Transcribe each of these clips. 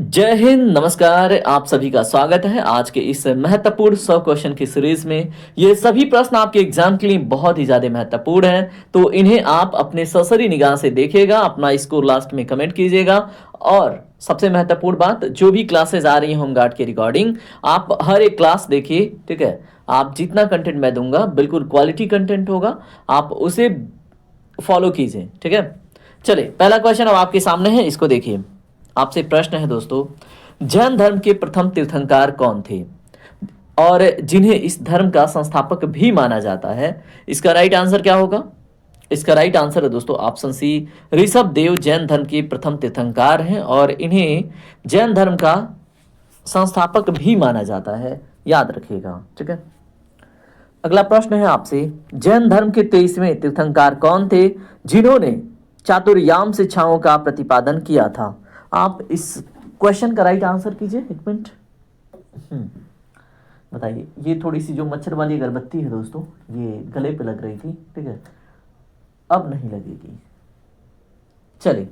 जय हिंद, नमस्कार। आप सभी का स्वागत है आज के इस महत्वपूर्ण 100 क्वेश्चन की सीरीज में। ये सभी प्रश्न आपके एग्जाम के लिए बहुत ही ज्यादा महत्वपूर्ण हैं, तो इन्हें आप अपने ससरी निगाह से देखिएगा, अपना स्कोर लास्ट में कमेंट कीजिएगा। और सबसे महत्वपूर्ण बात, जो भी क्लासेस आ रही हैं होमगार्ड की रिकॉर्डिंग, आप हर एक क्लास देखिए, ठीक है। आप जितना कंटेंट मैं दूंगा बिल्कुल क्वालिटी कंटेंट होगा, आप उसे फॉलो कीजिए, ठीक है। चलिए, पहला क्वेश्चन अब आपके सामने है, इसको देखिए। आपसे प्रश्न है दोस्तों, जैन धर्म के प्रथम तीर्थंकर कौन थे और जिन्हें इस धर्म का संस्थापक भी माना जाता है? इसका राइट आंसर क्या होगा? इसका राइट आंसर है दोस्तों ऑप्शन सी, ऋषभ देव जैन धर्म के प्रथम तीर्थंकर हैं और इन्हें जैन धर्म का संस्थापक भी माना जाता है, याद रखिएगा, ठीक है। अगला प्रश्न है आपसे, जैन धर्म के 23वें तीर्थंकर कौन थे जिन्होंने चातुर्याम शिक्षाओं का प्रतिपादन किया था? आप इस क्वेश्चन का राइट आंसर कीजिए। एक मिनट, बताइए। ये थोड़ी सी जो मच्छर वाली अगरबत्ती है दोस्तों, ये गले पे लग रही थी, ठीक है, अब नहीं लगेगी। चलिए,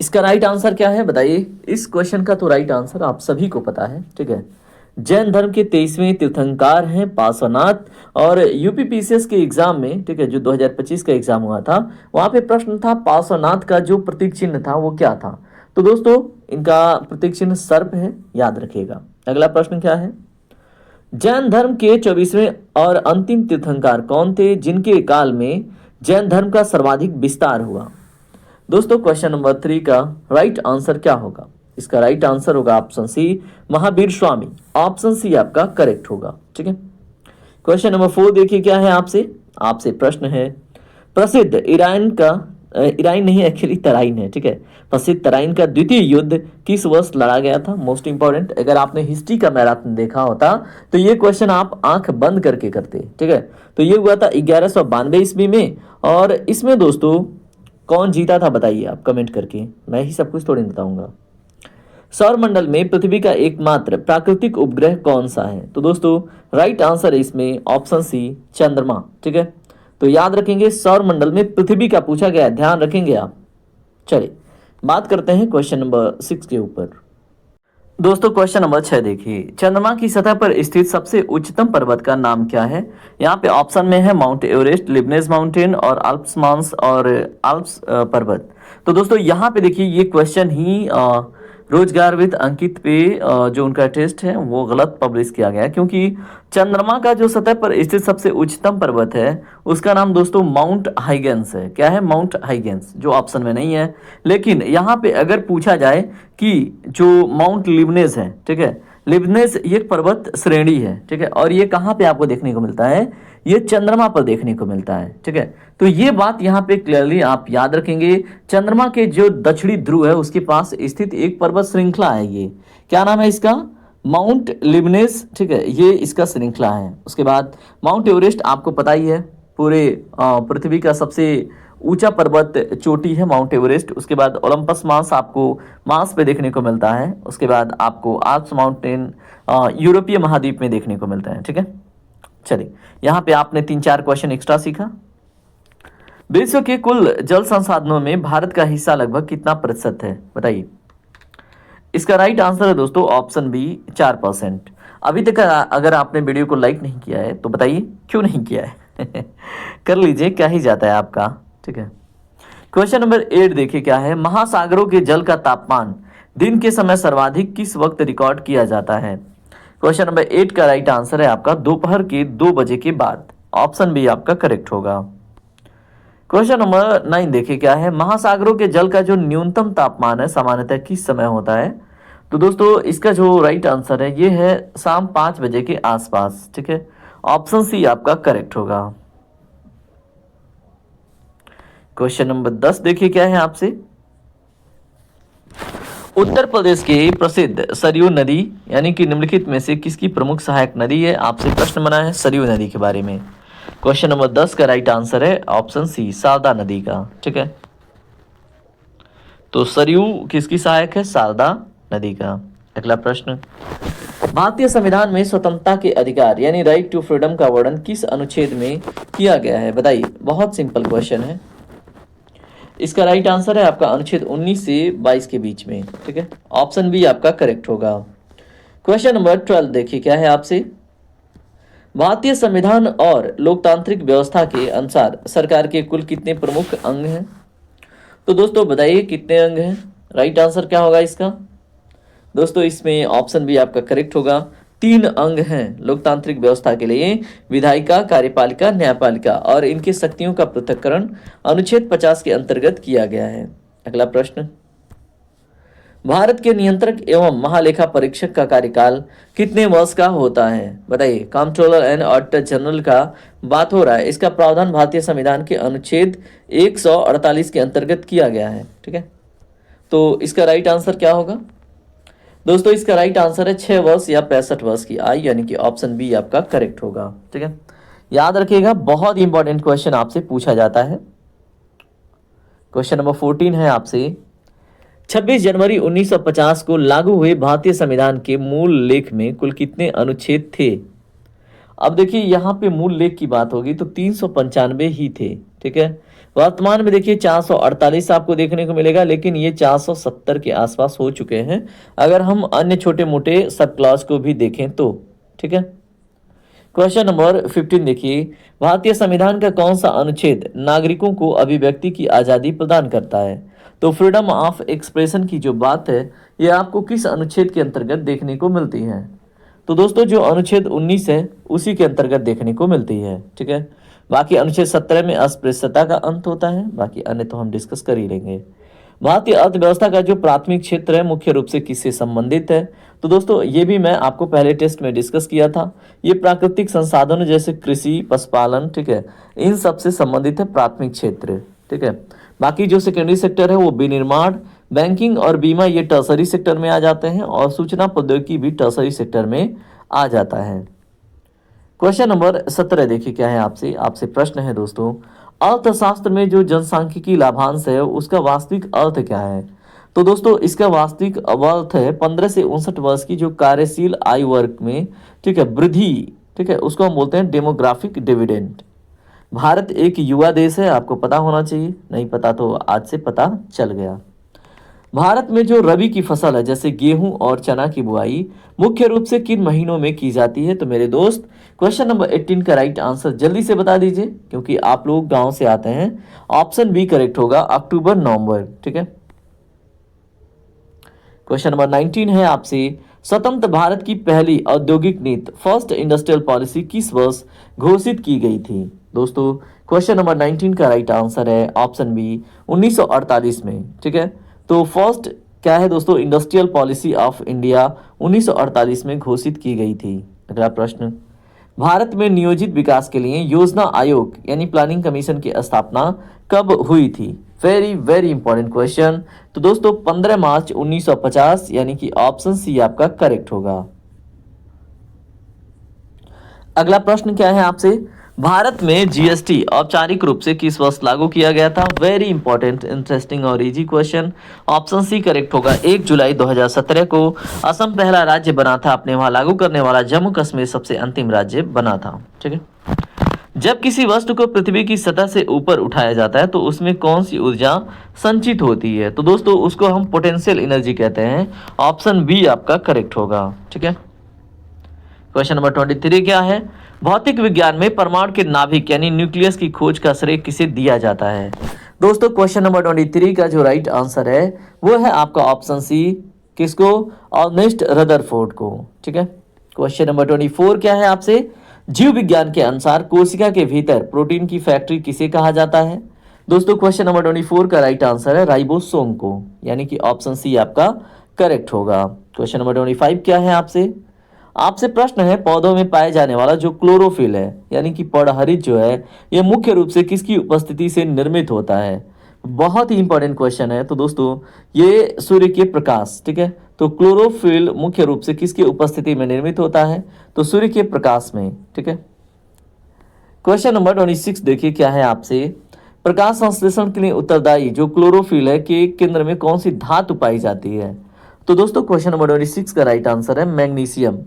इसका राइट आंसर क्या है बताइए। इस क्वेश्चन का तो राइट आंसर आप सभी को पता है, ठीक है। जैन धर्म के 23वें तीर्थंकर हैं पार्श्वनाथ। और यूपीपीसीएस के एग्जाम में, ठीक है, जो 2025 का एग्जाम हुआ था, वहां पे प्रश्न था पार्श्वनाथ का जो प्रतीक चिन्ह था वो क्या था? तो दोस्तों, इनका प्रतीक चिन्ह सर्प है, याद रखिएगा। अगला प्रश्न क्या है, जैन धर्म के 24वें और अंतिम तीर्थंकर कौन थे जिनके काल में जैन धर्म का सर्वाधिक विस्तार हुआ? दोस्तों, क्वेश्चन नंबर 3 का राइट आंसर क्या होगा? इसका राइट आंसर होगा option C, Mahavir Swami. Option C आपका करेक्ट होगा, ठीक है। क्वेश्चन नंबर 4 देखिए क्या है आपसे प्रश्न है, प्रसिद्ध ईरान नहीं, एक्चुअली तराइन है, ठीक है। प्रसिद्ध तराइन का द्वितीय युद्ध किस वर्ष लड़ा गया था? मोस्ट इंपॉर्टेंट, अगर आपने हिस्ट्री का मैराथन देखा होता तो ये क्वेश्चन आप आंख बंद करके करते, ठीक है। तो ये हुआ था 1192 ईस्वी में। और इसमें दोस्तों कौन जीता था बताइए आप कमेंट करके, मैं ही सब कुछ थोड़ी बताऊंगा। सौरमंडल में पृथ्वी का एकमात्र प्राकृतिक उपग्रह कौन सा है? तो दोस्तों राइट आंसर है इसमें ऑप्शन सी, चंद्रमा, ठीक है। तो याद रखेंगे, सौरमंडल में पृथ्वी का पूछा गया है, ध्यान रखेंगे आप। चलिए, बात करते हैं क्वेश्चन नंबर 6 के ऊपर। दोस्तों, क्वेश्चन नंबर 6 देखिए, चंद्रमा की सतह पर स्थित सबसे उच्चतम पर्वत का नाम क्या है? यहाँ पे ऑप्शन में है माउंट एवरेस्ट, लिबनेस माउंटेन और अल्प्स माउंट्स और अल्प्स पर्वत। तो दोस्तों यहाँ पे देखिए, ये क्वेश्चन ही रोजगार विद अंकित पे जो उनका टेस्ट है वो गलत पब्लिश किया गया, क्योंकि चंद्रमा का जो सतह पर स्थित सबसे उच्चतम पर्वत है उसका नाम दोस्तों माउंट हाइगेंस है। क्या है? माउंट हाइगेंस, जो ऑप्शन में नहीं है। लेकिन यहाँ पे अगर पूछा जाए कि जो माउंट लिबनेस है, ठीक है, लिबनेस ये पर्वत श्रेणी है, ठीक है, और ये कहाँ पे आपको देखने को मिलता है? ये चंद्रमा पर देखने को मिलता है, ठीक है। तो ये बात यहाँ पे क्लियरली आप याद रखेंगे। चंद्रमा के जो दक्षिणी ध्रुव है उसके पास स्थित एक पर्वत श्रृंखला है, ये क्या नाम है इसका? माउंट लिबनेस, ठीक है, ये इसका श्रृंखला है। उसके बाद माउंट एवरेस्ट आपको पता ही है, पूरे पृथ्वी का सबसे ऊंचा पर्वत चोटी है माउंट एवरेस्ट। उसके बाद ओलंपस मास आपको मार्स पे देखने को मिलता है। उसके बाद आपको आल्प्स माउंटेन यूरोपीय महाद्वीप में देखने को मिलता है, ठीक है। चलिए, यहाँ पे आपने 3-4 क्वेश्चन एक्स्ट्रा सीखा। विश्व के कुल जल संसाधनों में भारत का हिस्सा लगभग कितना प्रतिशत है बताइए? इसका राइट आंसर है दोस्तों ऑप्शन बी, 4%। अभी तक अगर आपने वीडियो को लाइक नहीं किया है तो बताइए क्यों नहीं किया है? कर लीजिए, क्या ही जाता है आपका, ठीक है। क्वेश्चन नंबर 8 देखिए क्या है, महासागरों के जल का तापमान दिन के समय सर्वाधिक किस वक्त रिकॉर्ड किया जाता है? क्वेश्चन नंबर 8 का राइट आंसर है आपका दोपहर के 2 बजे के बाद। ऑप्शन बी आपका करेक्ट होगा। क्वेश्चन नंबर 9 देखिए क्या है, महासागरों के जल का जो न्यूनतम तापमान है सामान्यतः किस समय होता है? तो दोस्तों इसका जो राइट आंसर है ये है शाम 5 बजे के आसपास, ठीक है। ऑप्शन सी आपका करेक्ट होगा। क्वेश्चन नंबर 10 देखिए क्या है आपसे, उत्तर प्रदेश की प्रसिद्ध सरयू नदी यानी कि निम्नलिखित में से किसकी प्रमुख सहायक नदी है? आपसे प्रश्न बना है सरयू नदी के बारे में। क्वेश्चन नंबर 10 का राइट आंसर है ऑप्शन सी, शारदा नदी का, ठीक है। तो सरयू किसकी सहायक है? शारदा नदी का। अगला प्रश्न, भारतीय संविधान में स्वतंत्रता के अधिकार यानी राइट टू फ्रीडम का वर्णन किस अनुच्छेद में किया गया है बताइए? बहुत सिंपल क्वेश्चन है। इसका राइट आंसर है आपका अनुच्छेद 19 से 22 के बीच में, ठीक है। ऑप्शन बी आपका करेक्ट होगा। क्वेश्चन नंबर 12 देखिए क्या है आपसे। भारतीय संविधान और लोकतांत्रिक व्यवस्था के अनुसार सरकार के कुल कितने प्रमुख अंग हैं? तो दोस्तों बताइए कितने अंग हैं, राइट आंसर क्या होगा इसका? दोस्तों इसमें ऑप्शन बी आपका करेक्ट होगा। 3 अंग हैं लोकतांत्रिक व्यवस्था के लिए, विधायिका, कार्यपालिका, न्यायपालिका, और इनकी शक्तियों का पृथक्करण अनुच्छेद 50 के अंतर्गत किया गया है। अगला प्रश्न, भारत के नियंत्रक एवं महालेखा परीक्षक का कार्यकाल कितने वर्ष का होता है? बताइए। कंट्रोलर एंड ऑडिटर जनरल का बात हो रहा है, इसका प्रावधान भारतीय संविधान के अनुच्छेद 148 के अंतर्गत किया गया है, ठीक है। तो इसका राइट आंसर क्या होगा? दोस्तों इसका राइट आंसर है 6 वर्ष या 65 वर्ष की आयु, यानी कि ऑप्शन बी आपका करेक्ट होगा, ठीक है। याद रखिएगा, बहुत इंपॉर्टेंट क्वेश्चन आपसे पूछा जाता है। क्वेश्चन नंबर 14 है आपसे, 26 जनवरी 1950 को लागू हुए भारतीय संविधान के मूल लेख में कुल कितने अनुच्छेद थे? अब देखिए यहाँ पे मूल लेख की बात होगी तो 395 ही थे, ठीक है। वर्तमान में देखिए 448 आपको देखने को मिलेगा, लेकिन ये 470 के आसपास हो चुके हैं अगर हम अन्य छोटे मोटे सब क्लॉज को भी देखें तो, ठीक है। क्वेश्चन नंबर 15 देखिए, भारतीय संविधान का कौन सा अनुच्छेद नागरिकों को अभिव्यक्ति की आज़ादी प्रदान करता है? तो फ्रीडम ऑफ एक्सप्रेशन की जो बात है ये आपको किस अनुच्छेद के अंतर्गत देखने को मिलती है? तो दोस्तों जो अनुच्छेद 19 है उसी के अंतर्गत देखने को मिलती है, ठीक है। बाकी अनुच्छेद 17 में अस्पृश्यता का अंत होता है, बाकी अन्य तो हम डिस्कस कर ही लेंगे। भारतीय अर्थव्यवस्था का जो प्राथमिक क्षेत्र है मुख्य रूप से किससे संबंधित है? तो दोस्तों ये भी मैं आपको पहले टेस्ट में डिस्कस किया था। ये प्राकृतिक संसाधनों जैसे कृषि, पशुपालन, ठीक है, इन सब से संबंधित है प्राथमिक क्षेत्र, ठीक है। बाकी जो सेकेंडरी सेक्टर है वो विनिर्माण, बैंकिंग और बीमा ये टर्सरी सेक्टर में आ जाते हैं, और सूचना प्रौद्योगिकी भी टर्सरी सेक्टर में आ जाता है। क्वेश्चन नंबर 17 देखिए क्या है आपसे प्रश्न है दोस्तों, अर्थशास्त्र में जो जनसांख्यिकी लाभांश है उसका वास्तविक अर्थ क्या है? तो दोस्तों इसका वास्तविक अर्थ है 15 से 59 वर्ष की जो कार्यशील आयु वर्ग में, ठीक है, वृद्धि, ठीक है, उसको हम बोलते हैं डेमोग्राफिक डिविडेंड। भारत एक युवा देश है, आपको पता होना चाहिए, नहीं पता तो आज से पता चल गया। भारत में जो रबी की फसल है जैसे गेहूं और चना की बुआई मुख्य रूप से किन महीनों में की जाती है? तो मेरे दोस्त क्वेश्चन नंबर 18 का राइट आंसर जल्दी से बता दीजिए, क्योंकि आप लोग गांव से आते हैं। ऑप्शन बी करेक्ट होगा, अक्टूबर नवंबर, ठीक है। क्वेश्चन नंबर 19 है आपसे, स्वतंत्र भारत की पहली औद्योगिक नीति फर्स्ट इंडस्ट्रियल पॉलिसी किस वर्ष घोषित की गई थी? दोस्तों क्वेश्चन नंबर 19 का राइट आंसर है ऑप्शन बी 1948 में, ठीक है। तो फर्स्ट क्या है दोस्तों, इंडस्ट्रियल पॉलिसी ऑफ इंडिया 1948 में घोषित की गई थी। अगला प्रश्न, भारत में नियोजित विकास के लिए योजना आयोग यानी प्लानिंग कमीशन की स्थापना कब हुई थी? Very very important question. तो दोस्तों 15 मार्च 1950, यानी कि ऑप्शन सी आपका करेक्ट होगा। अगला प्रश्न क्या है आपसे, भारत में जीएसटी औपचारिक रूप से किस वर्ष लागू किया गया था? वेरी इंपॉर्टेंट, इंटरेस्टिंग और easy question. Option C correct होगा, 1 जुलाई 2017 को असम पहला राज्य बना था, अपने वहां लागू करने वाला जम्मू कश्मीर सबसे अंतिम राज्य बना था, ठीक है। जब किसी वस्तु को पृथ्वी की सतह से ऊपर उठाया जाता है तो उसमें कौन सी ऊर्जा संचित होती है? तो दोस्तों उसको हम पोटेंशियल एनर्जी कहते हैं। ऑप्शन बी आपका करेक्ट होगा, ठीक है। क्वेश्चन नंबर 23 क्या है, भौतिक विज्ञान में परमाणु के नाभिक यानी न्यूक्लियस की खोज का श्रेय किसे दिया जाता है? दोस्तों क्वेश्चन नंबर 23 का जो राइट आंसर है वो है आपका ऑप्शन सी, किसको? अर्नेस्ट रदरफोर्ड को, ठीक है। क्वेश्चन नंबर 24 क्या है आपसे, जीव विज्ञान के अनुसार कोशिका के भीतर प्रोटीन की फैक्ट्री किसे कहा जाता है? दोस्तों क्वेश्चन नंबर 24 का राइट आंसर है राइबोसोम को, यानी कि ऑप्शन सी आपका करेक्ट होगा। क्वेश्चन नंबर 25 क्या है आपसे प्रश्न है, पौधों में पाए जाने वाला जो क्लोरोफिल है यानी कि पर्णहरित जो है ये मुख्य रूप से किसकी उपस्थिति से निर्मित होता है? बहुत ही इंपॉर्टेंट क्वेश्चन है। तो दोस्तों ये सूर्य के प्रकाश, ठीक है, तो क्लोरोफिल मुख्य रूप से किसकी उपस्थिति में निर्मित होता है? तो सूर्य के प्रकाश में, ठीक है। क्वेश्चन नंबर 26 देखिए क्या है आपसे, प्रकाश संश्लेषण के लिए उत्तरदायी जो क्लोरोफिल है के केंद्र में कौन सी धातु पाई जाती है? तो दोस्तों क्वेश्चन नंबर 26 का राइट आंसर है मैग्नीशियम।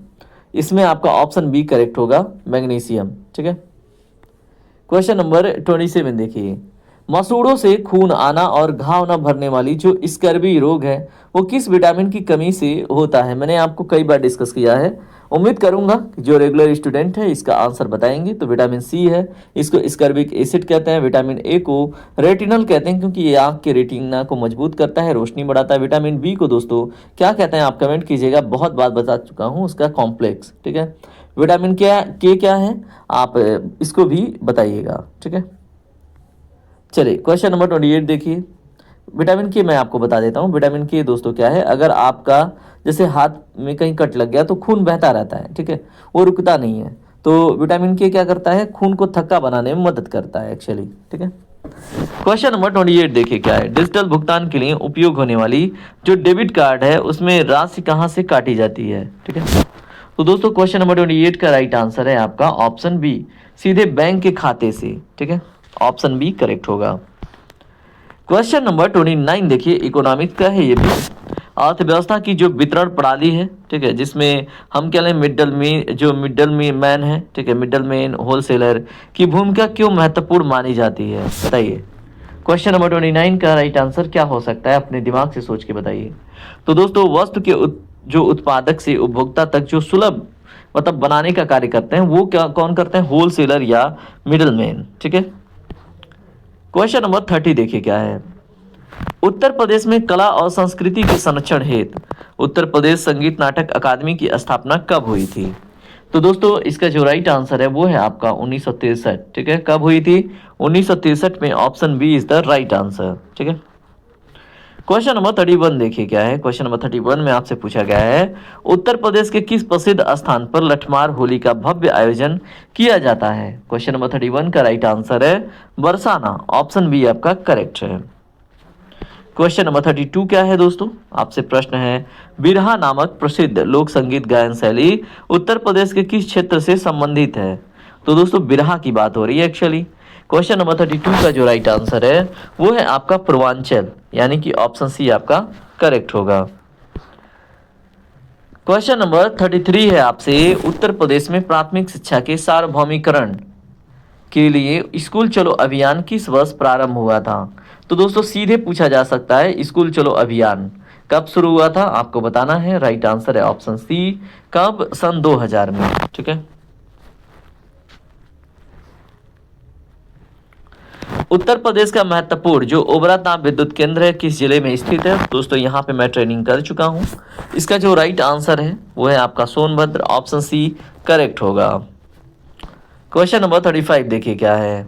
इसमें आपका ऑप्शन बी करेक्ट होगा, मैग्नीशियम, ठीक है। क्वेश्चन नंबर 27 देखिए, मसूड़ों से खून आना और घाव न भरने वाली जो स्कर्वी रोग है वो किस विटामिन की कमी से होता है? मैंने आपको कई बार डिस्कस किया है। उम्मीद करूंगा कि जो रेगुलर स्टूडेंट है इसका आंसर बताएंगे। तो विटामिन सी है, इसको स्कर्बिक एसिड कहते हैं। विटामिन ए को रेटिनल कहते हैं क्योंकि ये आंख के रेटिना को मजबूत करता है, रोशनी बढ़ाता है। विटामिन बी को दोस्तों क्या कहते हैं आप कमेंट कीजिएगा, बहुत बात बता चुका हूँ उसका कॉम्प्लेक्स, ठीक है। विटामिन क्या है आप इसको भी बताइएगा, ठीक है। चलिए क्वेश्चन नंबर 28 देखिए। विटामिन के मैं आपको बता देता हूँ। विटामिन के दोस्तों क्या है, अगर आपका जैसे हाथ में कहीं कट लग गया तो खून बहता रहता है, ठीक है, वो रुकता नहीं है। तो विटामिन के क्या करता है, खून को थक्का बनाने में मदद करता है एक्चुअली, ठीक है। क्वेश्चन नंबर 28 देखिए क्या है। डिजिटल भुगतान के लिए उपयोग होने वाली जो डेबिट कार्ड है उसमें राशि कहाँ से काटी जाती है, ठीक है। तो दोस्तों क्वेश्चन नंबर 28 का राइट आंसर है आपका ऑप्शन बी, सीधे बैंक के खाते से, ठीक है। ऑप्शन बी करेक्ट होगा। क्वेश्चन नंबर 29 देखिए, इकोनॉमिक्स का है ये भी। अर्थव्यवस्था की जो वितरण प्रणाली है, ठीक है, जिसमें हम कह लें मिडल मैन है, ठीक है, मिडल मैन होलसेलर की भूमिका क्यों महत्वपूर्ण मानी जाती है, बताइए। क्वेश्चन नंबर 29 का राइट आंसर क्या हो सकता है, अपने दिमाग से सोच के बताइए। तो दोस्तों वस्तु के जो उत्पादक से उपभोक्ता तक जो सुलभ मतलब बनाने का कार्य करते हैं वो क्या कौन करते हैं, होलसेलर या मिडल मैन, ठीक है। क्वेश्चन नंबर 30 देखिए क्या है। उत्तर प्रदेश में कला और संस्कृति के संरक्षण हेतु उत्तर प्रदेश संगीत नाटक अकादमी की स्थापना कब हुई थी? तो दोस्तों इसका जो राइट आंसर है वो है आपका 1963, ठीक है। कब हुई थी? 1963 में। Option B is the right answer, ठीक है। क्वेश्चन नंबर 31 देखिए क्या है। क्वेश्चन नंबर 31 में आपसे पूछा गया है, उत्तर प्रदेश के किस प्रसिद्ध स्थान पर लठमार होली का भव्य आयोजन किया जाता है? क्वेश्चन नंबर 31 का राइट आंसर है बरसाना। ऑप्शन बी आपका करेक्ट है। क्वेश्चन नंबर 32 क्या है दोस्तों, आपसे प्रश्न है, बिरहा नामक प्रसिद्ध लोक संगीत गायन शैली उत्तर प्रदेश के किस क्षेत्र से संबंधित है? तो दोस्तों बिरहा की बात हो रही है एक्चुअली। क्वेश्चन नंबर 32 का जो राइट आंसर है वो है आपका पूर्वांचल, यानी कि ऑप्शन सी आपका करेक्ट होगा। क्वेश्चन नंबर 33 है आपसे, उत्तर प्रदेश में प्राथमिक शिक्षा के सार्वभौमिकरण के लिए स्कूल चलो अभियान किस वर्ष प्रारंभ हुआ था? तो दोस्तों सीधे पूछा जा सकता है, स्कूल चलो अभियान कब शुरू हुआ था आपको बताना है। राइट आंसर है ऑप्शन सी, कब? सन 2000 में, ठीक है। उत्तर प्रदेश का महत्वपूर्ण जो ओबरा ताप विद्युत केंद्र है किस जिले में स्थित है? दोस्तों यहाँ पे मैं ट्रेनिंग कर चुका हूँ। इसका जो राइट आंसर है वो है आपका सोनभद्र। ऑप्शन सी करेक्ट होगा। क्वेश्चन नंबर 35 देखिए क्या है।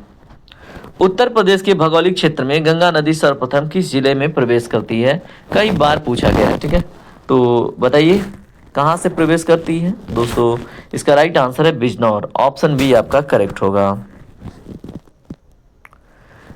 उत्तर प्रदेश के भौगोलिक क्षेत्र में गंगा नदी सर्वप्रथम किस जिले में प्रवेश करती है? कई बार पूछा गया है, ठीक है। तो बताइए कहाँ से प्रवेश करती है? दोस्तों इसका राइट आंसर है बिजनौर। ऑप्शन बी आपका करेक्ट होगा।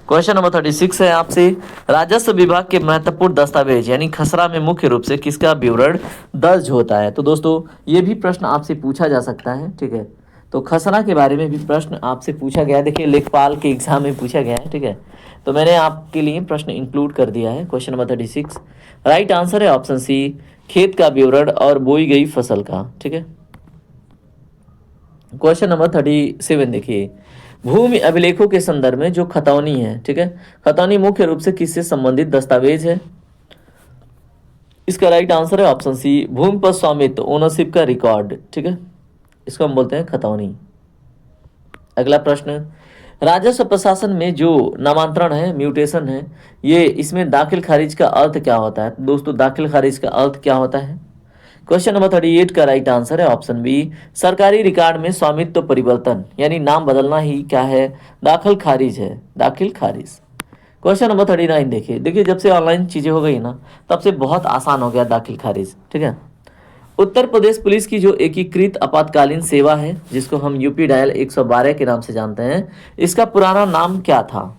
क्वेश्चन नंबर 36 है आपसे, राजस्व विभाग के महत्वपूर्ण दस्तावेज यानी खसरा में मुख्य रूप से किसका विवरण दर्ज होता है? तो दोस्तों ये भी प्रश्न आपसे पूछा जा सकता है, ठीक है। तो खसरा के बारे में भी प्रश्न आपसे पूछा गया है। देखिए लेखपाल के एग्जाम में पूछा गया है, ठीक है। तो मैंने आपके लिए प्रश्न इंक्लूड कर दिया है। क्वेश्चन नंबर 36 राइट आंसर है ऑप्शन सी, खेत का विवरण और बोई गई फसल का, ठीक है। क्वेश्चन नंबर 37 देखिए, भूमि अभिलेखों के संदर्भ में जो खतौनी है, ठीक है, खतौनी मुख्य रूप से किससे संबंधित दस्तावेज है? इसका राइट आंसर है ऑप्शन सी, भूमि पर स्वामित्व ओनरशिप का रिकॉर्ड, ठीक है। इसको हम बोलते हैं खतौनी। अगला प्रश्न, राजस्व प्रशासन में जो नामांतरण है, म्यूटेशन है, ये इसमें दाखिल खारिज का अर्थ क्या होता है? दोस्तों दाखिल खारिज का अर्थ क्या होता है? क्वेश्चन नंबर 38 का राइट आंसर है ऑप्शन बी, सरकारी रिकॉर्ड में स्वामित्व परिवर्तन यानी नाम बदलना ही क्या है, दाखिल खारिज है, दाखिल खारिज। क्वेश्चन नंबर 39 देखिए जब से ऑनलाइन चीजें हो गई ना तब से बहुत आसान हो गया दाखिल खारिज, ठीक है। उत्तर प्रदेश पुलिस की जो एकीकृत आपातकालीन सेवा है जिसको हम यूपी डायल 112 के नाम से जानते हैं, इसका पुराना नाम क्या था?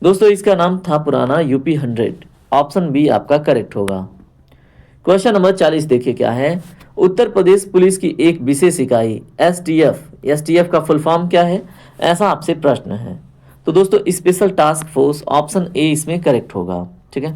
दोस्तों इसका नाम था पुराना यूपी 100। ऑप्शन बी आपका करेक्ट होगा। क्वेश्चन नंबर 40 देखिए क्या है, उत्तर प्रदेश पुलिस की एक विशेष इकाई एसटीएफ का फुल फॉर्म क्या है, ऐसा आपसे प्रश्न है। तो दोस्तों special task force. Option A इसमें करेक्ट होगा, ठीक है।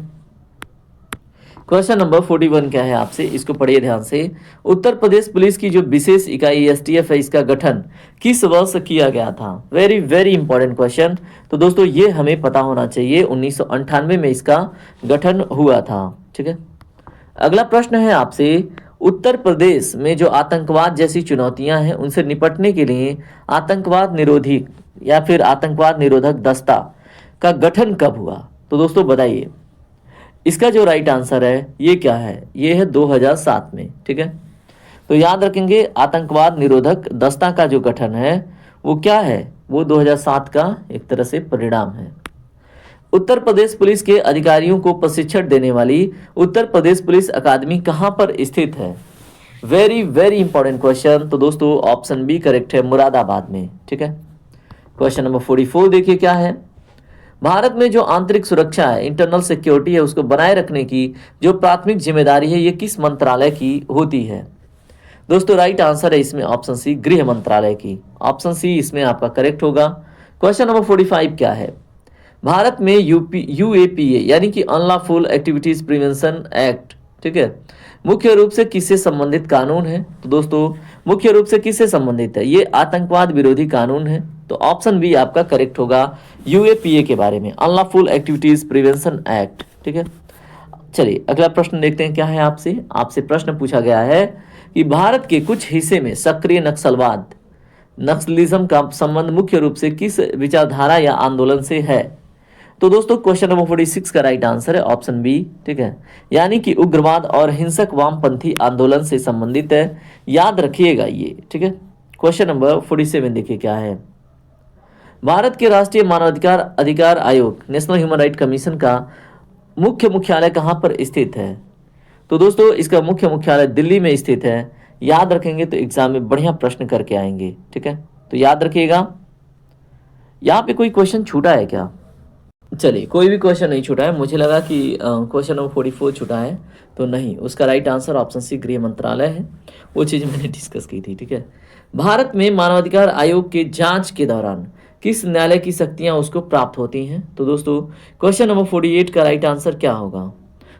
क्वेश्चन नंबर 41 क्या है आपसे, इसको पढ़िए ध्यान से। उत्तर प्रदेश पुलिस की जो विशेष इकाई एसटीएफ है, इसका गठन किस वर्ष किया गया था? Very very important question. तो दोस्तों ये हमें पता होना चाहिए, 1998 में इसका गठन हुआ था। ठीक है, अगला प्रश्न है आपसे, उत्तर प्रदेश में जो आतंकवाद जैसी चुनौतियां हैं उनसे निपटने के लिए आतंकवाद निरोधी या फिर आतंकवाद निरोधक दस्ता का गठन कब हुआ? तो दोस्तों बताइए, इसका जो राइट आंसर है ये क्या है? ये है 2007 में। ठीक है, तो याद रखेंगे आतंकवाद निरोधक दस्ता का जो गठन है वो क्या है? वो 2007 का एक तरह से परिणाम है। उत्तर प्रदेश पुलिस के अधिकारियों को प्रशिक्षण देने वाली उत्तर प्रदेश पुलिस अकादमी कहाँ पर स्थित है? Very very important question. तो दोस्तों ऑप्शन बी करेक्ट है, मुरादाबाद में। ठीक है, क्वेश्चन नंबर 44 देखिए क्या है। भारत में जो आंतरिक सुरक्षा है, इंटरनल सिक्योरिटी है, उसको बनाए रखने की जो प्राथमिक जिम्मेदारी है ये किस मंत्रालय की होती है? दोस्तों राइट आंसर है इसमें ऑप्शन सी, गृह मंत्रालय की। ऑप्शन सी इसमें आपका करेक्ट होगा। क्वेश्चन नंबर 45 क्या है। भारत में यूएपीए यानी कि अनलॉफुल एक्टिविटीज प्रिवेंशन एक्ट, ठीक है, मुख्य रूप से किससे संबंधित कानून है? तो दोस्तों मुख्य रूप से किससे संबंधित है? ये आतंकवाद विरोधी कानून है। तो ऑप्शन बी आपका करेक्ट होगा, यूएपीए के बारे में, अनलॉफुल एक्टिविटीज प्रिवेंशन एक्ट। ठीक है, चलिए अगला प्रश्न देखते हैं क्या है आपसे। आपसे प्रश्न पूछा गया है कि भारत के कुछ हिस्से में सक्रिय नक्सलवाद, नक्सलिज्म का संबंध मुख्य रूप से किस विचारधारा या आंदोलन से है? तो दोस्तों क्वेश्चन नंबर 46 का राइट आंसर है ऑप्शन बी। ठीक है, यानी कि उग्रवाद और हिंसक वामपंथी आंदोलन से संबंधित है, याद रखिएगा ये। ठीक है, क्वेश्चन नंबर 47 देखिए क्या है। भारत के राष्ट्रीय मानवाधिकार अधिकार आयोग, नेशनल ह्यूमन राइट कमीशन का मुख्य मुख्यालय कहाँ पर स्थित है? तो दोस्तों इसका मुख्य मुख्यालय दिल्ली में स्थित है। याद रखेंगे तो एग्जाम में बढ़िया प्रश्न करके आएंगे। ठीक है, तो याद रखिएगा। यहाँ पे कोई क्वेश्चन छूटा है क्या? चलिए कोई भी क्वेश्चन नहीं छूटा है, मुझे लगा कि क्वेश्चन नंबर 44 छूटा है, तो नहीं, उसका राइट आंसर ऑप्शन सी गृह मंत्रालय है। वो चीज़ मैंने डिस्कस की थी। ठीक है, भारत में मानवाधिकार आयोग के जांच के दौरान किस न्यायालय की शक्तियां उसको प्राप्त होती हैं? तो दोस्तों क्वेश्चन नंबर 48 का राइट आंसर क्या होगा?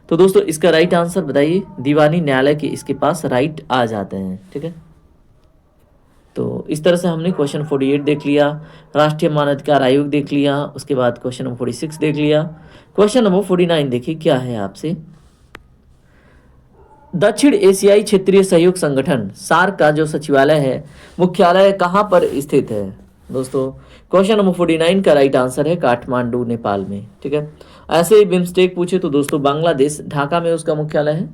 तो दोस्तों इसका राइट आंसर बताइए, दीवानी न्यायालय के इसके पास राइट आ जाते हैं। ठीक है, तो इस तरह से हमने क्वेश्चन 48 देख लिया, राष्ट्रीय मानवाधिकार आयोग देख लिया, उसके बाद क्वेश्चन नंबर 46 देख लिया। क्वेश्चन नंबर 49 देखिए क्या है आपसे। दक्षिण एशियाई क्षेत्रीय सहयोग संगठन सार्क का जो सचिवालय है, मुख्यालय कहाँ पर स्थित है? दोस्तों क्वेश्चन नंबर 49 का राइट आंसर है काठमांडू, नेपाल में। ठीक है, ऐसे ही बिम्स्टेक पूछे तो दोस्तों बांग्लादेश, ढाका में उसका मुख्यालय है।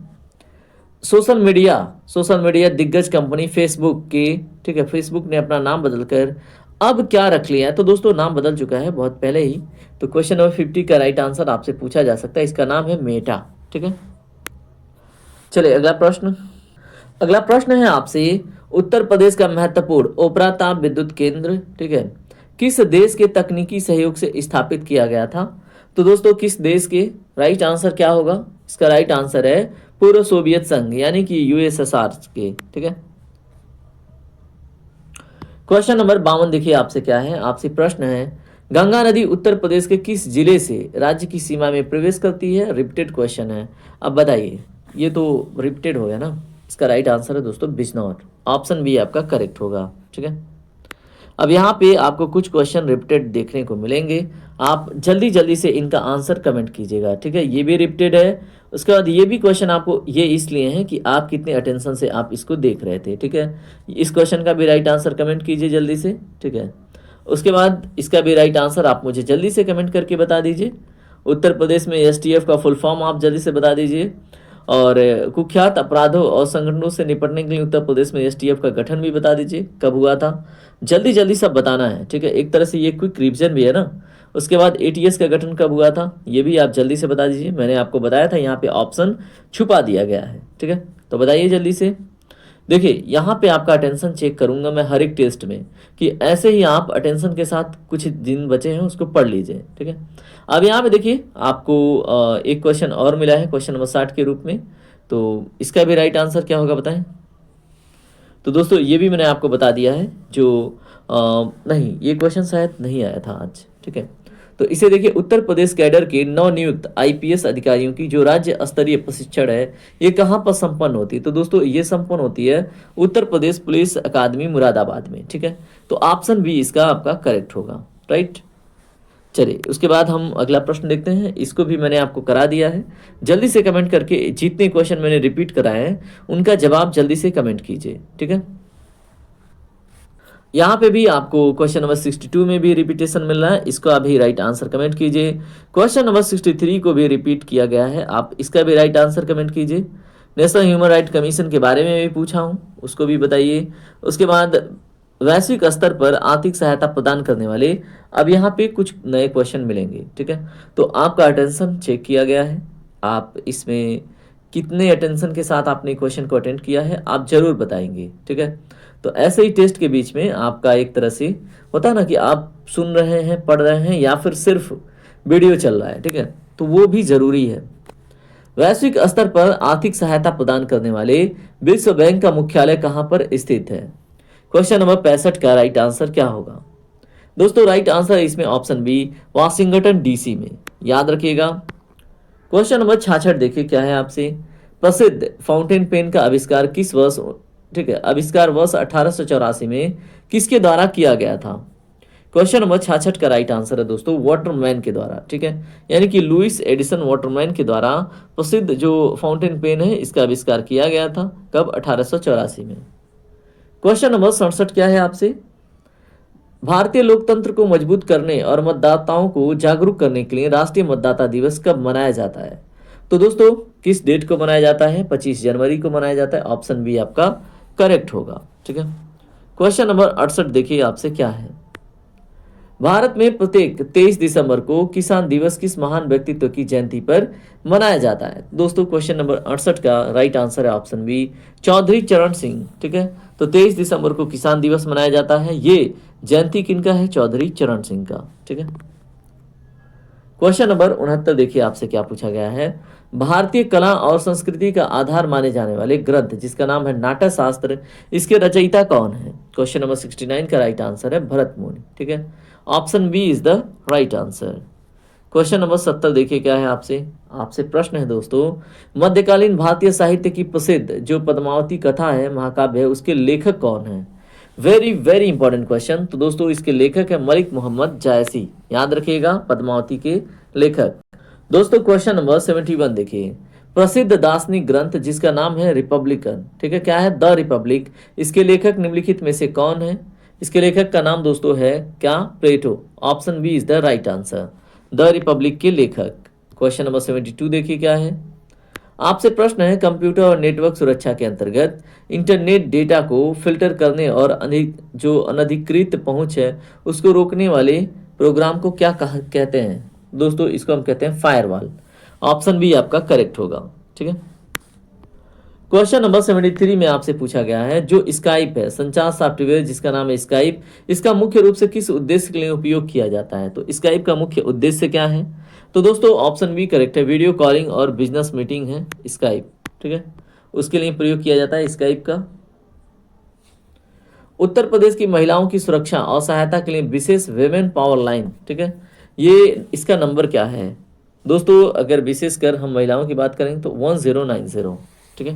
सोशल मीडिया दिग्गज कंपनी फेसबुक की, ठीक है, फेसबुक ने अपना नाम बदलकर अब क्या रख लिया है? तो दोस्तों नाम बदल चुका है बहुत पहले ही। तो क्वेश्चन नंबर 50 का राइट आंसर आपसे पूछा जा सकता है, इसका नाम है मेटा। ठीक है, चलिए अगला प्रश्न है आपसे, उत्तर प्रदेश का महत्वपूर्ण ओपरा ताप विद्युत केंद्र, ठीक है, किस देश के तकनीकी सहयोग से स्थापित किया गया था? तो दोस्तों किस देश के? राइट आंसर क्या होगा? इसका राइट आंसर है पूर्व सोवियत संघ यानी कि यूएसएसआर के। ठीक है, क्वेश्चन नंबर 52 देखिए आपसे क्या है। आपसे प्रश्न है, गंगा नदी उत्तर प्रदेश के किस जिले से राज्य की सीमा में प्रवेश करती है? रिपीटेड क्वेश्चन है, अब बताइए। ये तो रिपीटेड हो गया ना। इसका राइट आंसर है दोस्तों बिजनौर। ऑप्शन बी आपका करेक्ट होगा। ठीक है, अब यहाँ पे आपको कुछ क्वेश्चन रिपीटेड देखने को मिलेंगे, आप जल्दी से इनका आंसर कमेंट कीजिएगा। ठीक है, ये भी रिपीटेड है। उसके बाद ये भी क्वेश्चन आपको ये इसलिए है कि आप कितने अटेंशन से आप इसको देख रहे थे। ठीक है, इस क्वेश्चन का भी राइट आंसर कमेंट कीजिए जल्दी से। ठीक है, उसके बाद इसका भी राइट आंसर आप मुझे जल्दी से कमेंट करके बता दीजिए। उत्तर प्रदेश में एसटीएफ का फुल फॉर्म आप जल्दी से बता दीजिए। और कुख्यात अपराधों और संगठनों से निपटने के लिए उत्तर प्रदेश में एसटीएफ का गठन भी बता दीजिए, कब हुआ था। जल्दी सब बताना है। ठीक है, एक तरह से ये क्विक रिवीजन भी है ना। उसके बाद एटीएस का गठन कब हुआ था, ये भी आप जल्दी से बता दीजिए। मैंने आपको बताया था यहाँ पे ऑप्शन छुपा दिया गया है। ठीक है, तो बताइए जल्दी से। देखिए यहाँ पे आपका अटेंशन चेक करूंगा मैं हर एक टेस्ट में, कि ऐसे ही आप अटेंशन के साथ कुछ दिन बचे हैं उसको पढ़ लीजिए। ठीक है, अब यहाँ पे देखिए आपको एक क्वेश्चन और मिला है क्वेश्चन नंबर 60 के रूप में, तो इसका भी राइट आंसर क्या होगा बताएं। तो दोस्तों ये भी मैंने आपको बता दिया है, जो नहीं, ये क्वेश्चन शायद नहीं आया था आज। ठीक है, तो इसे देखिए, उत्तर प्रदेश कैडर के नवनियुक्त आईपीएस अधिकारियों की जो राज्य स्तरीय प्रशिक्षण है ये कहाँ पर संपन्न होती है? तो दोस्तों ये संपन्न होती है उत्तर प्रदेश पुलिस अकादमी मुरादाबाद में। ठीक है, तो ऑप्शन बी इसका आपका करेक्ट होगा। राइट, चलिए उसके बाद हम अगला प्रश्न देखते हैं। इसको भी मैंने आपको करा दिया है, जल्दी से कमेंट करके जितने क्वेश्चन मैंने रिपीट कराए हैं उनका जवाब जल्दी से कमेंट कीजिए। ठीक है, यहाँ पे भी आपको क्वेश्चन नंबर 62 में भी रिपीटेशन मिल रहा है, इसको आप भी राइट आंसर कमेंट कीजिए। क्वेश्चन नंबर 63 को भी रिपीट किया गया है, आप इसका भी राइट आंसर कमेंट कीजिए। नेशनल ह्यूमन राइट कमीशन के बारे में भी पूछा हूँ, उसको भी बताइए। उसके बाद वैश्विक स्तर पर आर्थिक सहायता प्रदान करने वाले, अब यहाँ पे कुछ नए क्वेश्चन मिलेंगे। ठीक है, तो आपका अटेंशन चेक किया गया है, आप इसमें कितने अटेंशन के साथ आपने क्वेश्चन को अटेंड किया है आप जरूर बताएंगे। ठीक है, तो ऐसे ही टेस्ट के बीच में आपका एक तरह से होता है ना कि आप सुन रहे हैं, पढ़ रहे हैं, या फिर सिर्फ वीडियो चल रहा है। ठीक है, तो वो भी जरूरी है। वैश्विक स्तर पर आर्थिक सहायता प्रदान करने वाले विश्व बैंक का मुख्यालय कहाँ पर स्थित है? क्वेश्चन नंबर 65 का राइट आंसर क्या होगा? दोस्तों राइट आंसर है इसमें ऑप्शन बी, वाशिंगटन डीसी में। याद रखिएगा। क्वेश्चन नंबर 66 देखिए क्या है आपसे, प्रसिद्ध फाउंटेन पेन का आविष्कार किस वर्ष, ठीक है, आविष्कार वर्ष 1884 में किसके द्वारा किया गया था? क्वेश्चन नंबर 66 का राइट आंसर है दोस्तों वाटरमैन के द्वारा। ठीक है, यानी कि लुइस एडिसन वाटरमैन के द्वारा प्रसिद्ध जो फाउंटेन पेन है इसका आविष्कार किया गया था। कब? 1884 में। क्वेश्चन नंबर 67 क्या है आपसे, भारतीय लोकतंत्र को मजबूत करने और मतदाताओं को जागरूक करने के लिए राष्ट्रीय मतदाता दिवस कब मनाया जाता है? तो दोस्तों किस डेट को मनाया जाता है? 25 जनवरी को मनाया जाता है। ऑप्शन बी आपका करेक्ट होगा। ठीक है, क्वेश्चन नंबर 68 देखिए आपसे क्या है, भारत में प्रत्येक 23 दिसंबर को किसान दिवस किस महान व्यक्तित्व की जयंती पर मनाया जाता है? दोस्तों क्वेश्चन नंबर 68 का राइट आंसर है ऑप्शन बी, चौधरी चरण सिंह। ठीक है, तो 23 दिसंबर को किसान दिवस मनाया जाता है, ये जयंती किनका है? चौधरी चरण सिंह का। ठीक है, क्वेश्चन नंबर 69 देखिए आपसे क्या पूछा गया है, भारतीय कला और संस्कृति का आधार माने जाने वाले ग्रंथ जिसका नाम है नाट्य शास्त्र, इसके रचयिता कौन है? क्वेश्चन नंबर 69 का राइट आंसर है भरत मुनि। ठीक है, option B is the right answer. Question number 70 देखिए क्या है आपसे, आपसे प्रश्न है दोस्तों, मध्यकालीन भारतीय साहित्य की प्रसिद्ध जो पद्मावती कथा है, महाकाव्य है, उसके लेखक कौन है? Very very important question. तो दोस्तों इसके लेखक है मलिक मोहम्मद जायसी। याद रखिएगा, पद्मावती के लेखक। दोस्तों क्वेश्चन नंबर 71 देखिए, प्रसिद्ध दार्शनिक ग्रंथ जिसका नाम है रिपब्लिकन, ठीक है, क्या है? द रिपब्लिक, इसके लेखक निम्नलिखित में से कौन है? इसके लेखक का नाम दोस्तों है क्या? Plato. Option B is the right answer, the Republic के लेखक। क्वेश्चन नंबर 72 देखिए क्या है, आपसे प्रश्न है, कंप्यूटर और नेटवर्क सुरक्षा के अंतर्गत इंटरनेट डेटा को फिल्टर करने और जो अनधिकृत पहुंच है उसको रोकने वाले प्रोग्राम को क्या कहते हैं? दोस्तों इसको हम कहते हैं फायरवॉल। ऑप्शन बी आपका करेक्ट होगा। ठीक है, क्वेश्चन नंबर 73 में आपसे पूछा गया है, जो स्काइप है संचार सॉफ्टवेयर जिसका नाम है स्काइप, इसका मुख्य रूप से किस उद्देश्य के लिए उपयोग किया जाता है? तो स्काइप का मुख्य उद्देश्य क्या है? तो दोस्तों ऑप्शन बी करेक्ट है, वीडियो कॉलिंग और बिजनेस मीटिंग है स्काइप। ठीक है, उसके लिए प्रयोग किया जाता है स्काइप का। उत्तर प्रदेश की महिलाओं की सुरक्षा और सहायता के लिए विशेष वेमेन पावर लाइन, ठीक है, ये इसका नंबर क्या है? दोस्तों अगर विशेषकर हम महिलाओं की बात करें तो 1090। ठीक है,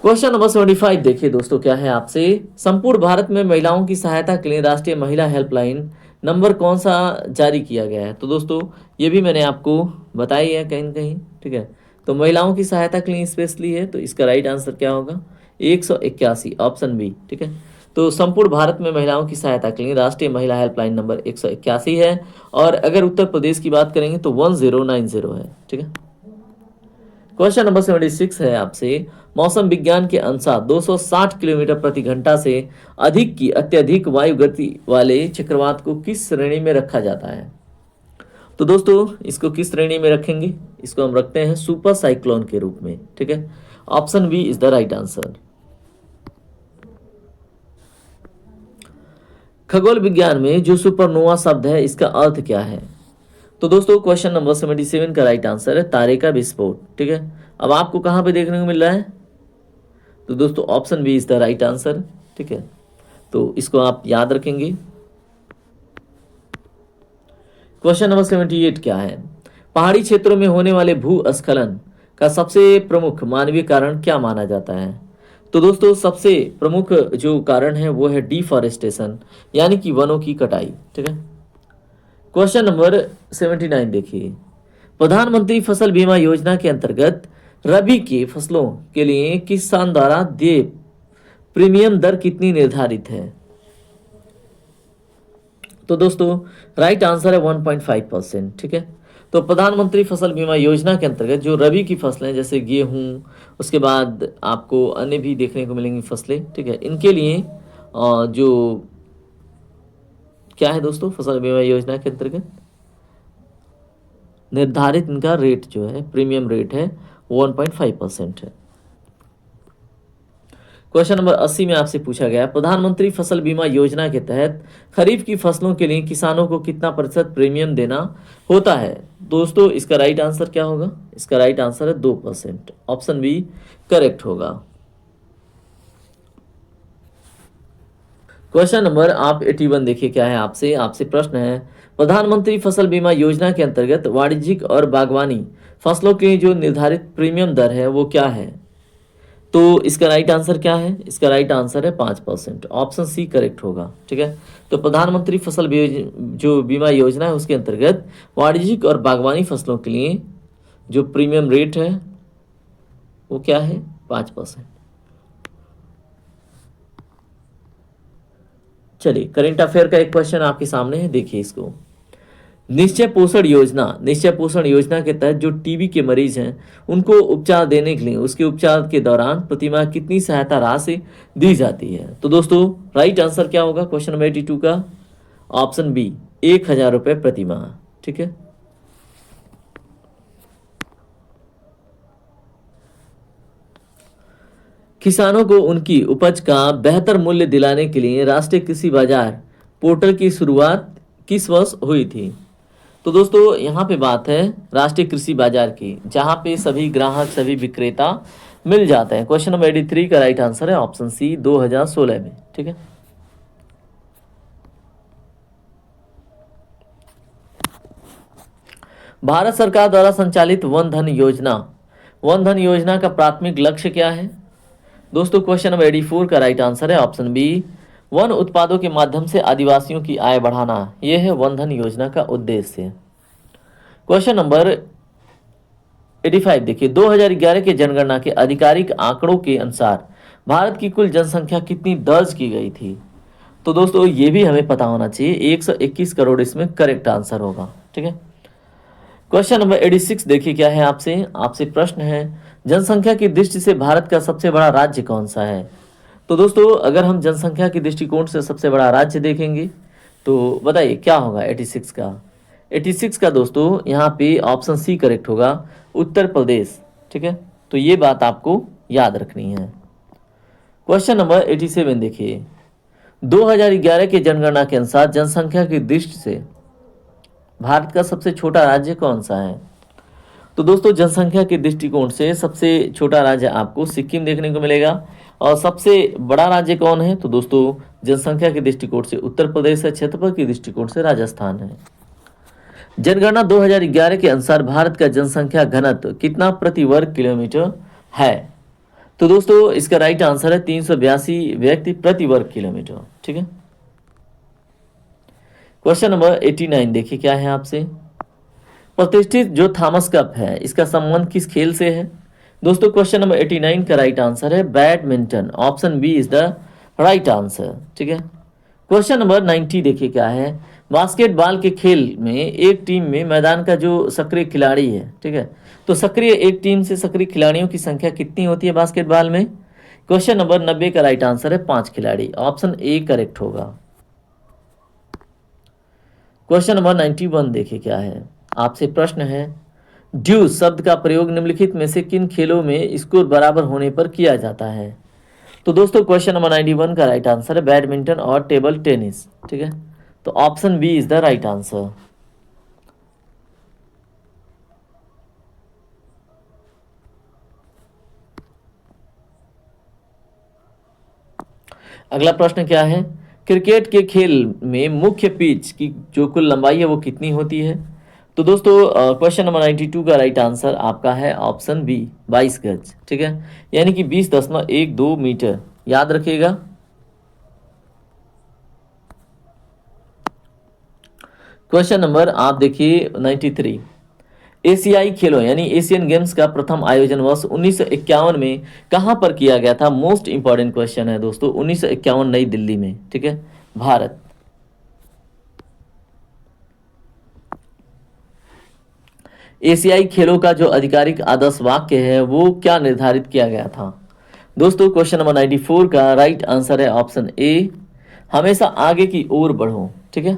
क्वेश्चन नंबर 75 देखिए दोस्तों क्या है आपसे, संपूर्ण भारत में महिलाओं की सहायता के लिए राष्ट्रीय महिला हेल्पलाइन नंबर कौन सा जारी किया गया है? तो दोस्तों ये भी मैंने आपको बताई है कहीं न कहीं। ठीक है, तो महिलाओं की सहायता के लिए स्पेशली है, तो इसका राइट आंसर क्या होगा? 181, ऑप्शन बी। ठीक है, तो संपूर्ण भारत में महिलाओं की सहायता के लिए राष्ट्रीय महिला हेल्पलाइन नंबर 181 है, और अगर उत्तर प्रदेश की बात करेंगे तो 1090 है। ठीक है, क्वेश्चन नंबर 76 है आपसे, मौसम विज्ञान के अनुसार 260 किलोमीटर प्रति घंटा से अधिक की अत्यधिक वायु गति वाले चक्रवात को किस श्रेणी में रखा जाता है? तो दोस्तों इसको किस श्रेणी में रखेंगे? इसको हम रखते हैं सुपर साइक्लोन के रूप में। ठीक है, option B is the right answer. खगोल विज्ञान में जो सुपरनोवा शब्द है इसका अर्थ क्या है? तो दोस्तों क्वेश्चन नंबर 77 का राइट आंसर है तारे का विस्फोट। ठीक है, अब आपको कहां पे देखने को मिल रहा है? तो दोस्तों option B is the right answer. ठीक है, तो इसको आप याद रखेंगे। क्वेश्चन नंबर 78 क्या है? पहाड़ी क्षेत्रों में होने वाले भूस्खलन का सबसे प्रमुख मानवीय कारण क्या माना जाता है? तो दोस्तों सबसे प्रमुख जो कारण है वो है डिफॉरेस्टेशन, यानी कि वनों की कटाई। ठीक है। क्वेश्चन नंबर 79 देखिए, प्रधानमंत्री फसल बीमा योजना के अंतर्गत रबी की फसलों के लिए किसान द्वारा देय प्रीमियम दर कितनी निर्धारित है? तो दोस्तों राइट आंसर है 1.5%। ठीक है। तो प्रधानमंत्री फसल बीमा योजना के अंतर्गत जो रबी की फसलें जैसे गेहूं, उसके बाद आपको अन्य भी देखने को मिलेंगी फसलें, ठीक है, इनके लिए जो क्या है दोस्तों, फसल बीमा योजना के अंतर्गत निर्धारित इनका रेट जो है, प्रीमियम रेट है 1.5% है। क्वेश्चन नंबर 80 में आपसे पूछा गया, प्रधानमंत्री फसल बीमा योजना के तहत खरीफ की फसलों के लिए किसानों को कितना प्रतिशत प्रीमियम देना होता है? दोस्तों इसका राइट आंसर क्या होगा? इसका राइट आंसर है 2%। ऑप्शन बी करेक्ट होगा। क्वेश्चन नंबर आप 81 देखिए क्या है, आपसे आपसे प्रश्न है, प्रधानमंत्री फसल बीमा योजना के अंतर्गत वाणिज्यिक और बागवानी फसलों के लिए जो निर्धारित प्रीमियम दर है वो क्या है? तो इसका राइट आंसर क्या है? इसका राइट आंसर है 5%। ऑप्शन सी करेक्ट होगा। ठीक है। तो प्रधानमंत्री फसल जो बीमा योजना है उसके अंतर्गत वाणिज्यिक और बागवानी फसलों के लिए जो प्रीमियम रेट है वो क्या है? 5%। चलिए करेंट अफेयर का एक क्वेश्चन आपके सामने है, देखिए इसको। निश्चय पोषण योजना के तहत जो टीबी के मरीज हैं उनको उपचार देने के लिए उसके उपचार के दौरान प्रतिमाह कितनी सहायता राशि दी जाती है? तो दोस्तों राइट आंसर क्या होगा क्वेश्चन नंबर 82 का? ऑप्शन बी 1,000 रुपये प्रतिमाह। ठीक है। किसानों को उनकी उपज का बेहतर मूल्य दिलाने के लिए राष्ट्रीय कृषि बाजार पोर्टल की शुरुआत किस वर्ष हुई थी? तो दोस्तों यहाँ पे बात है राष्ट्रीय कृषि बाजार की, जहाँ पे सभी ग्राहक सभी विक्रेता मिल जाते हैं। क्वेश्चन नंबर 83 का राइट आंसर है ऑप्शन सी 2016 में। ठीक है। भारत सरकार द्वारा संचालित वन धन योजना का प्राथमिक लक्ष्य क्या है? दोस्तों क्वेश्चन नंबर 84 का राइट आंसर है ऑप्शन बी वन उत्पादों के माध्यम से आदिवासियों की आय बढ़ाना। यह है वन धन योजना का उद्देश्य। क्वेश्चन नंबर 85 देखिए, 2011 के जनगणना के आधिकारिक आंकड़ों के अनुसार भारत की कुल जनसंख्या कितनी दर्ज की गई थी? तो दोस्तों ये भी हमें पता होना चाहिए, 121 करोड़ इसमें करेक्ट आंसर होगा। ठीक है। क्वेश्चन नंबर 86 देखिए क्या है, आपसे आपसे प्रश्न है, जनसंख्या की दृष्टि से भारत का सबसे बड़ा राज्य कौन सा है? तो दोस्तों अगर हम जनसंख्या के दृष्टिकोण से सबसे बड़ा राज्य देखेंगे तो बताइए क्या होगा 86 का? 86 का दोस्तों यहाँ पे ऑप्शन सी करेक्ट होगा, उत्तर प्रदेश। ठीक है। तो ये बात आपको याद रखनी है। क्वेश्चन नंबर 87 देखिए, 2011 के जनगणना के अनुसार जनसंख्या की दृष्टि से भारत का सबसे छोटा राज्य कौन सा है? तो दोस्तों जनसंख्या के दृष्टिकोण से सबसे छोटा राज्य आपको सिक्किम देखने को मिलेगा। और सबसे बड़ा राज्य कौन है? तो दोस्तों जनसंख्या के दृष्टिकोण से उत्तर प्रदेश है, क्षेत्रफल के दृष्टिकोण से राजस्थान है। जनगणना 2011 के अनुसार भारत का जनसंख्या घनत्व कितना प्रति वर्ग किलोमीटर है? तो दोस्तों इसका राइट आंसर है 382 व्यक्ति प्रति वर्ग किलोमीटर। ठीक है। क्वेश्चन नंबर 89 देखिए क्या है, आपसे प्रतिष्ठित जो थॉमस कप है इसका संबंध किस खेल से है? दोस्तों क्वेश्चन नंबर 89 का राइट आंसर है badminton. Option B is the right answer. ठीक है। क्वेश्चन नंबर 90 देखिए क्या है, बास्केटबॉल के खेल में एक टीम में मैदान का जो सक्रिय खिलाड़ी है, ठीक है, तो सक्रिय एक टीम से सक्रिय खिलाड़ियों की संख्या कितनी होती है बास्केटबॉल में? क्वेश्चन नंबर 90 का राइट आंसर है 5 खिलाड़ी। ऑप्शन ए करेक्ट होगा। क्वेश्चन नंबर 91 देखिए क्या है, आपसे प्रश्न है, ड्यूस शब्द का प्रयोग निम्नलिखित में से किन खेलों में स्कोर बराबर होने पर किया जाता है? तो दोस्तों क्वेश्चन नंबर 91 का राइट आंसर है बैडमिंटन और टेबल टेनिस। ठीक है। तो option B is the right answer. अगला प्रश्न क्या है, क्रिकेट के खेल में मुख्य पिच की जो कुल लंबाई है वो कितनी होती है? तो दोस्तों क्वेश्चन नंबर 92 का राइट आंसर आपका है ऑप्शन बी 22 गज, ठीक है, यानी कि 20.12 मीटर, याद रखिएगा। क्वेश्चन नंबर आप देखिए 93, एशियाई खेलों यानी एशियन गेम्स का प्रथम आयोजन वर्ष 1951 में कहां पर किया गया था? मोस्ट इंपॉर्टेंट क्वेश्चन है दोस्तों। 1951 नई दिल्ली में, ठीक है, भारत। एशियाई खेलों का जो आधिकारिक आदर्श वाक्य है वो क्या निर्धारित किया गया था? दोस्तों क्वेश्चन नंबर 94 का राइट आंसर है ऑप्शन ए, हमेशा आगे की ओर बढ़ो, ठीक है।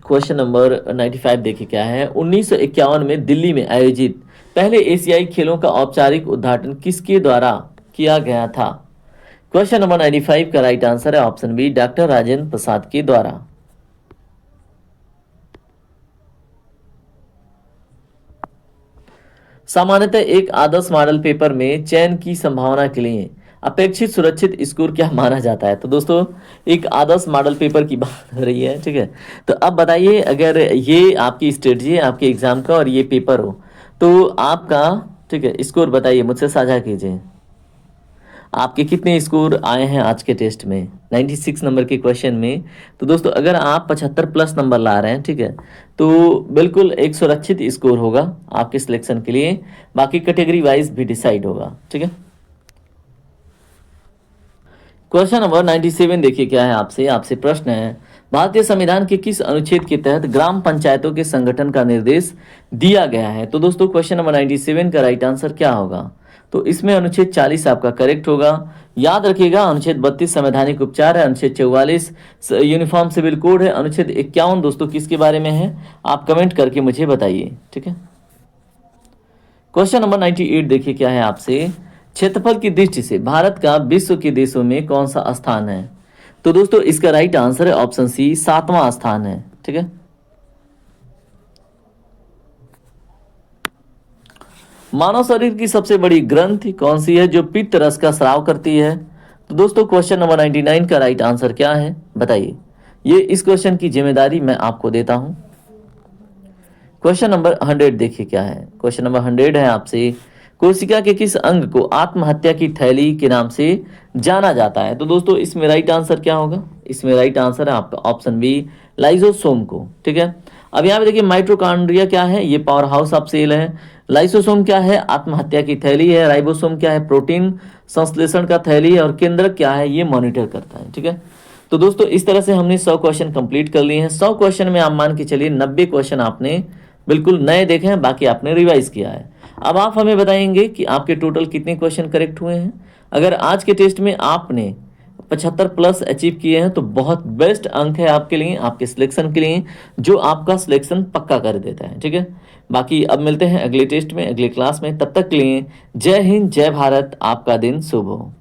क्वेश्चन नंबर 95 देखिए क्या है। 1951 में दिल्ली में आयोजित पहले एशियाई खेलों का औपचारिक उद्घाटन किसके द्वारा किया गया था? क्वेश्चन नंबर 95 का राइट आंसर है option B, doctor Rajendra Prasad के द्वारा। सामान्यतः एक आदर्श मॉडल पेपर में चयन की संभावना के लिए अपेक्षित सुरक्षित स्कोर क्या माना जाता है? तो दोस्तों एक आदर्श मॉडल पेपर की बात हो रही है, ठीक है। तो अब बताइए, अगर ये आपकी स्ट्रेटजी है आपके एग्जाम का और ये पेपर हो तो आपका, ठीक है, स्कोर बताइए, मुझसे साझा कीजिए। आपके कितने स्कोर आए हैं आज के टेस्ट में 96 नंबर के क्वेश्चन में? तो दोस्तों अगर आप 75 प्लस नंबर ला रहे हैं, ठीक है, तो बिल्कुल एक सुरक्षित स्कोर होगा आपके सिलेक्शन के लिए। बाकी कैटेगरी वाइज भी डिसाइड होगा, ठीक है। क्वेश्चन नंबर 97 देखिए क्या है, आपसे प्रश्न है, भारतीय संविधान के किस अनुच्छेद के तहत ग्राम पंचायतों के संगठन का निर्देश दिया गया है? तो दोस्तों क्वेश्चन नंबर 97 का राइट आंसर क्या होगा? तो इसमें अनुच्छेद 40 आपका करेक्ट होगा। याद रखिएगा, अनुच्छेद 32 संवैधानिक उपचार है, अनुच्छेद 44 यूनिफॉर्म सिविल कोड है, अनुच्छेद 51 दोस्तों किसके बारे में है? आप कमेंट करके मुझे बताइए, ठीक है। क्वेश्चन नंबर 98 देखिए क्या है आपसे, क्षेत्रफल की दृष्टि से भारत का विश्व के देशों में कौन सा स्थान है? तो दोस्तों इसका राइट आंसर है ऑप्शन सी, 7वां स्थान है, ठीक है। मानव शरीर की सबसे बड़ी ग्रंथि कौन सी है जो पित्त रस का स्राव करती है? तो दोस्तों क्वेश्चन नंबर 99 का राइट आंसर क्या है बताइए। ये इस क्वेश्चन की जिम्मेदारी मैं आपको देता हूं। क्वेश्चन नंबर 100 देखिए क्या है। क्वेश्चन नंबर 100 है आपसे, कोशिका के किस अंग को आत्महत्या की थैली के नाम से जाना जाता है? तो दोस्तों इसमें राइट आंसर क्या होगा? इसमें राइट आंसर है आपका ऑप्शन बी, लाइसोसोम को, ठीक है। अब यहाँ पे देखिए माइटोकॉन्ड्रिया क्या है? ये पावर हाउस ऑफ सेल है। लाइसोसोम क्या है? आत्महत्या की थैली है। राइबोसोम क्या है? प्रोटीन संश्लेषण का थैली है। और केंद्रक क्या है? ये मॉनिटर करता है, ठीक है। तो दोस्तों इस तरह से हमने 100 क्वेश्चन कंप्लीट कर लिए हैं। 100 क्वेश्चन में आप मान के चलिए 90 क्वेश्चन आपने बिल्कुल नए देखे हैं, बाकी आपने रिवाइज किया है। अब आप हमें बताएंगे कि आपके टोटल कितने क्वेश्चन करेक्ट हुए हैं। अगर आज के टेस्ट में आपने 75 प्लस अचीव किए हैं तो बहुत बेस्ट अंक है आपके लिए, आपके सिलेक्शन के लिए, जो आपका सिलेक्शन पक्का कर देता है, ठीक है। बाकी अब मिलते हैं अगले टेस्ट में, अगले क्लास में। तब तक के लिए जय हिंद, जय भारत, आपका दिन शुभ हो।